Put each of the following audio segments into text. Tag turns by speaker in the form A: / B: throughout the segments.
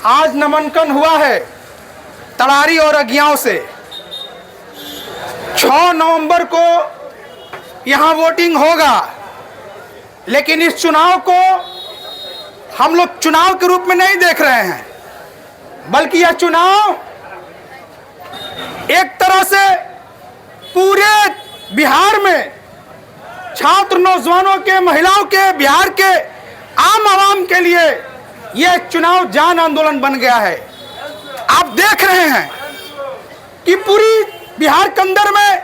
A: आज नामांकन हुआ है तड़ारी और अगियाओं से। 6 नवंबर को यहाँ वोटिंग होगा, लेकिन इस चुनाव को हम लोग चुनाव के रूप में नहीं देख रहे हैं, बल्कि यह चुनाव एक तरह से पूरे बिहार में छात्र, नौजवानों के, महिलाओं के, बिहार के आम आवाम के लिए यह चुनाव जान आंदोलन बन गया है। आप देख रहे हैं कि पूरी बिहार के अंदर में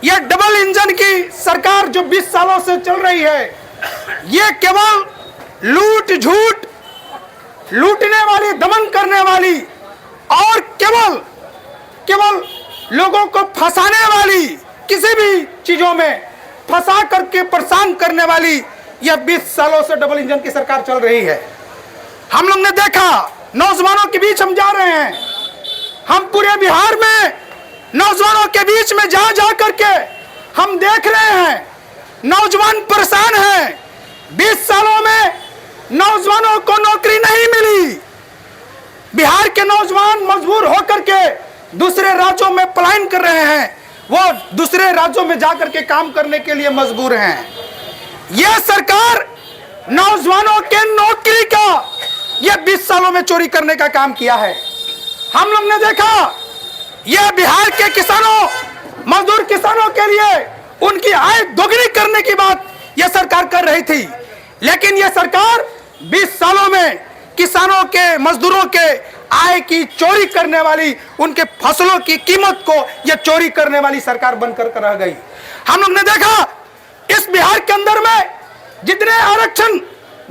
A: यह डबल इंजन की सरकार जो 20 सालों से चल रही है, यह केवल लूट झूठ, लूटने वाली, दमन करने वाली और केवल लोगों को फंसाने वाली, किसी भी चीजों में फंसा करके परेशान करने वाली यह 20 सालों से डबल इंजन की सरकार चल रही है। हम लोग ने देखा, नौजवानों के बीच हम जा रहे हैं, हम पूरे बिहार में नौजवानों के बीच में जा करके हम देख रहे हैं नौजवान परेशान हैं। 20 सालों में नौजवानों को नौकरी नहीं मिली। बिहार के नौजवान मजबूर होकर के दूसरे राज्यों में पलायन कर रहे हैं, वो दूसरे राज्यों में जाकर के काम करने के लिए मजबूर हैं। यह सरकार नौजवानों के नौकरी का यह 20 सालों में चोरी करने का काम किया है। हम लोग ने देखा, यह बिहार के किसानों, मजदूर किसानों के लिए उनकी आय दोगुनी करने की बात यह सरकार कर रही थी, लेकिन यह सरकार 20 सालों में किसानों के, मजदूरों के आय की चोरी करने वाली, उनके फसलों की कीमत को यह चोरी करने वाली सरकार बनकर रह गई। हम लोग ने देखा, इस बिहार के अंदर में जितने आरक्षण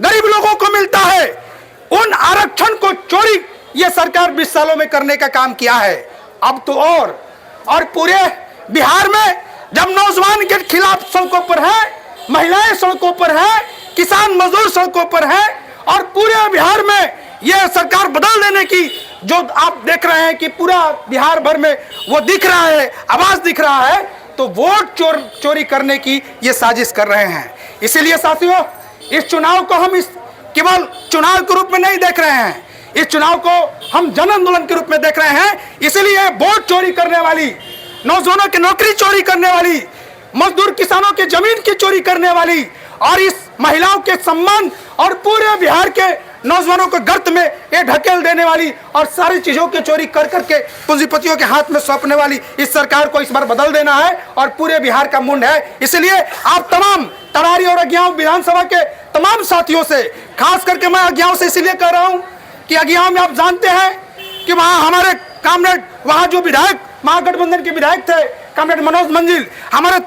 A: गरीब लोगों को मिलता है, उन आरक्षण को चोरी यह सरकार 20 सालों में करने का काम किया है। अब तो और पूरे बिहार में जब नौजवान के खिलाफ सड़कों पर है, महिलाएं सड़कों पर है, किसान मजदूर सड़कों पर है, और पूरे बिहार में यह सरकार बदल देने की जो आप देख रहे हैं कि पूरा बिहार भर में वो दिख रहा है, आवाज दिख रहा है, तो वोट चोरी करने की ये साजिश कर रहे हैं। इसीलिए साथियों, इस चुनाव को हम इस केवल चुनाव के रूप में नहीं देख रहे हैं, इस चुनाव को हम जन आंदोलन के रूप में देख रहे हैं। इसीलिए वोट चोरी करने वाली, नौजवानों की नौकरी चोरी करने वाली, मजदूर किसानों की जमीन की चोरी करने वाली, और इस महिलाओं के सम्मान और पूरे बिहार के नौजवानों को गर्त में ये ढकेल देने वाली और सारी चीजों की चोरी कर करके पूंजीपतियों के हाथ में सौंपने वाली इस सरकार को इस बार बदल देना है, और पूरे बिहार का मुंड है। इसलिए आप तमाम तड़ारी और अगियाओं विधानसभा के तमाम साथियों से, खास करके मैं अगियाओं से इसलिए कह रहा हूं कि अगियाओं में आप जानते हैं कि वहां हमारे कामरेड, वहां जो विधायक महागठबंधन के विधायक थे कामरेड मनोज मंजिल, हमारे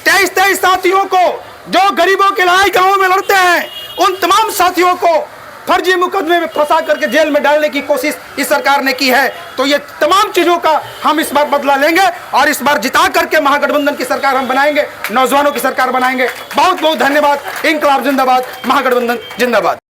A: 23 साथियों को जो गरीबों की लड़ाई गांवों में लड़ते हैं, उन तमाम साथियों को फर्जी मुकदमे में फंसा करके जेल में डालने की कोशिश इस सरकार ने की है। तो ये तमाम चीजों का हम इस बार बदला लेंगे और इस बार जिता करके महागठबंधन की सरकार हम बनाएंगे, नौजवानों की सरकार बनाएंगे। बहुत बहुत धन्यवाद। इंकलाब जिंदाबाद, महागठबंधन जिंदाबाद।